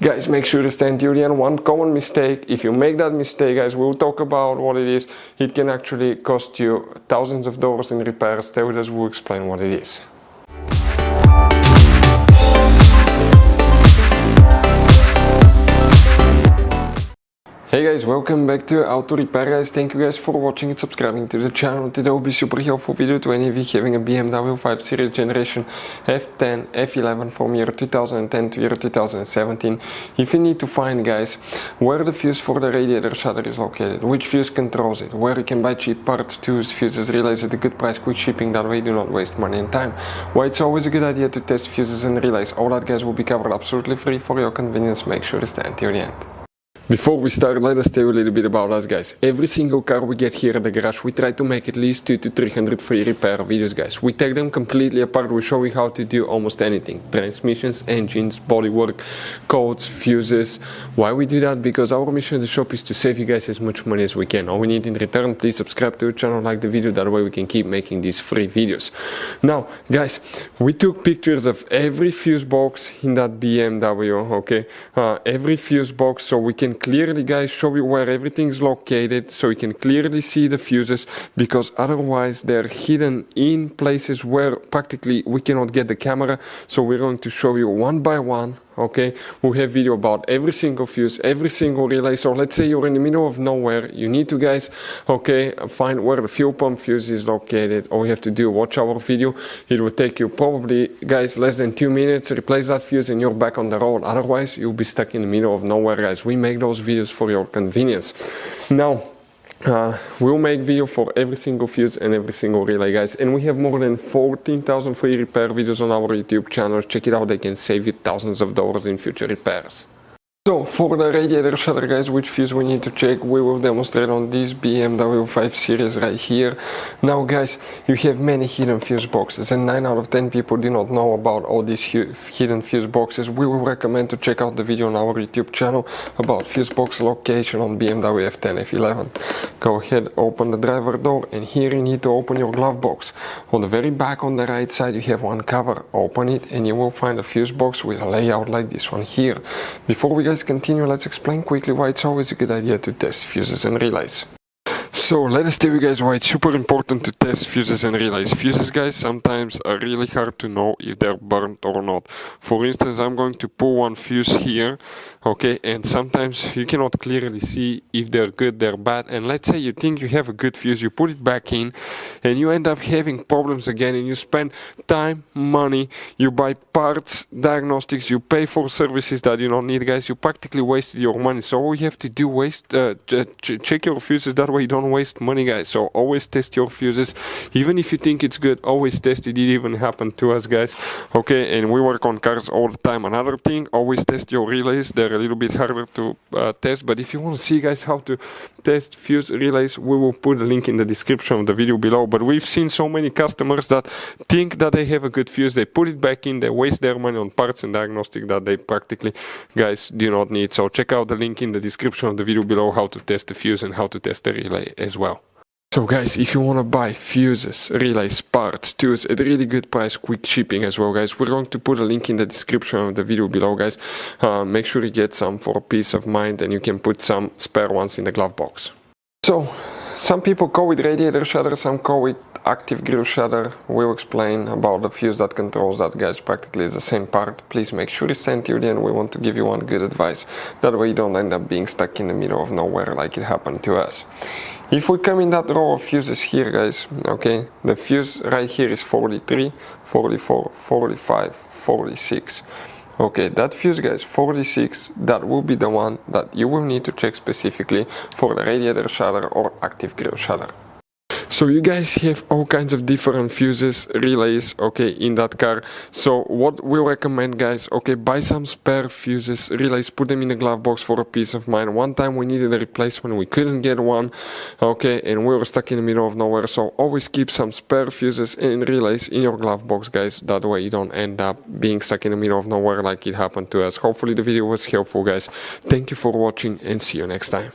Guys, make sure to stay until the end. One common mistake, if you make that mistake, guys, we'll talk about what it is. It can actually cost you thousands of dollars in repairs. Stay with us, we'll explain what it is. Hey guys, welcome back to Auto Repair guys. Thank you guys for watching and subscribing to the channel. Today will be super helpful video to any of you having a BMW 5 Series generation F10 F11 from year 2010 to year 2017. If you need to find, guys, where the fuse for the radiator shutter is located, which fuse controls it, where you can buy cheap parts, tools, fuses, relays at a good price, quick shipping, that way you do not waste money and time. Why it's always a good idea to test fuses and relays. All that, guys, will be covered absolutely free for your convenience. Make sure to stay until the end. Before we start, let us tell you a little bit about us, guys. Every single car we get here at the garage, we try to make at least 200 to 300 free repair videos, guys. We take them completely apart. We show you how to do almost anything. Transmissions, engines, bodywork, codes, fuses. Why we do that? Because our mission in the shop is to save you guys as much money as we can. All we need in return, please subscribe to the channel, like the video, that way we can keep making these free videos. Now, guys, we took pictures of every fuse box in that BMW, okay? Every fuse box, so we can clearly, guys, show you where everything is located, so you can clearly see the fuses, because otherwise they're hidden in places where practically we cannot get the camera. So we're going to show you one by one, okay? We have video about every single fuse, every single relay. So let's say you're in the middle of nowhere, you need to, guys, okay, find where the fuel pump fuse is located. All you have to do, watch our video. It will take you probably, guys, less than 2 minutes, replace that fuse and you're back on the road. Otherwise you'll be stuck in the middle of nowhere, guys. We make those videos for your convenience. Now, we'll make video for every single fuse and every single relay, guys, and we have more than 14,000 free repair videos on our YouTube channel. Check it out, they can save you thousands of dollars in future repairs. So for the radiator shutter, guys, which fuse we need to check, we will demonstrate on this BMW 5 Series right here. Now, guys, you have many hidden fuse boxes, and 9 out of 10 people do not know about all these hidden fuse boxes. We will recommend to check out the video on our YouTube channel about fuse box location on BMW F10 F11. Go ahead, open the driver door, and here you need to open your glove box. On the very back on the right side you have one cover. Open it and you will find a fuse box with a layout like this one here. Before we continue, let's explain quickly why it's always a good idea to test fuses and relays. So let us tell you guys why it's super important to test fuses and relays. Fuses, guys, sometimes are really hard to know if they're burnt or not. For instance, I'm going to pull one fuse here, okay, and sometimes you cannot clearly see if they're good, they're bad. And let's say you think you have a good fuse, you put it back in and you end up having problems again, and you spend time, money, you buy parts, diagnostics, you pay for services that you don't need, guys. You practically wasted your money. So all you have to do, check your fuses, that way you don't waste money, guys. So always test your fuses, even if you think it's good. Always test it. It even happened to us, guys, okay? And we work on cars all the time. Another thing, always test your relays. They're a little bit harder to test, but if you want to see, guys, how to test fuse relays, we will put a link in the description of the video below. But we've seen so many customers that think that they have a good fuse, they put it back in, they waste their money on parts and diagnostic that they practically, guys, do not need. So check out the link in the description of the video below, how to test the fuse and how to test the relay as well. So, guys, if you want to buy fuses, relays, parts, tools at a really good price, quick shipping as well, guys, we're going to put a link in the description of the video below, guys. Make sure you get some for peace of mind, and you can put some spare ones in the glove box. So, some people call it radiator shutter, some call it active grill shutter. We'll explain about the fuse that controls that, guys. Practically it's the same part. Please make sure you stay until the end. We want to give you one good advice. That way you don't end up being stuck in the middle of nowhere like it happened to us. If we come in that row of fuses here, guys, okay, the fuse right here is 43, 44, 45, 46. Okay, that fuse, guys, 46, that will be the one that you will need to check specifically for the radiator shutter or active grill shutter. So you guys have all kinds of different fuses, relays, okay, in that car. So what we recommend, guys, okay, buy some spare fuses, relays, put them in a glove box for a peace of mind. One time we needed a replacement, we couldn't get one, okay, and we were stuck in the middle of nowhere. So always keep some spare fuses and relays in your glove box, guys. That way you don't end up being stuck in the middle of nowhere like it happened to us. Hopefully the video was helpful, guys. Thank you for watching and see you next time.